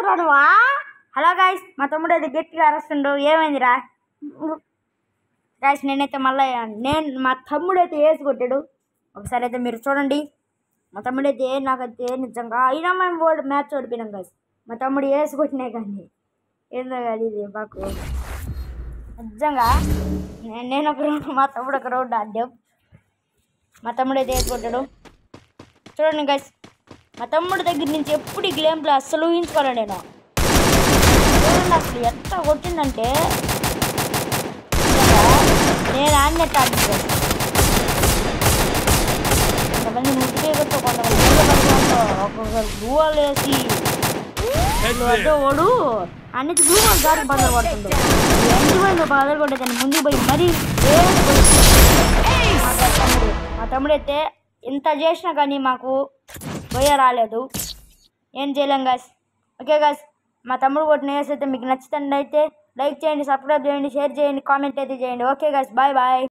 రానువా? Hello guys, మా తమ్ముడు అది గట్టిగా అరుస్తుండు. ఏమైందిరా గాయస్? నేనైతే మళ్ళీ మా తమ్ముడు అయితే వేసి కొట్టాడు. ఒకసారి అయితే మీరు చూడండి. మా తమ్ముడు అయితే నాకైతే నిజంగా అయినా మేము మ్యాచ్ ఓడిపోయినాం గాయస్. మా తమ్ముడు వేసి కొట్టినాయి కానీ ఏందో కానీ ఇది మాకు నిజంగా నేను ఒక రౌండ్, మా తమ్ముడు ఒక రౌండ్ ఆడాం. మా తమ్ముడు అయితే వేసి కొట్టాడు. చూడండి గైస్, మా తమ్ముడి దగ్గర నుంచి ఎప్పుడు ఈ గేమ్ ప్లే అస్సలు ఊహించుకోలే నేను. చూడండి అసలు ఎంత కొట్టిందంటే నేను ఆడినట్టు ఆడింది. కొంతమంది ముట్టికే కొట్టు, కొంతమంది ఒక్కొక్కరు గూవాలు వేసి వాడు అన్నిటి గూవాలు దారి బదులు పడుతుండు. ఎంతమంది బదులు కొట్టేదాన్ని ముందుకు పోయి మరీ మా తమ్ముడు అయితే ఎంత చేసినా కానీ మాకు పోయే రాలేదు. ఏం చేయలేం గాయస్. ఓకే గాయస్, మా తమ్ముడు కొట్టిన వేసి అయితే మీకు నచ్చుతుంది అయితే లైక్ చేయండి, సబ్స్క్రైబ్ చేయండి, షేర్ చేయండి, కామెంట్ అయితే చేయండి. Okay guys, bye bye.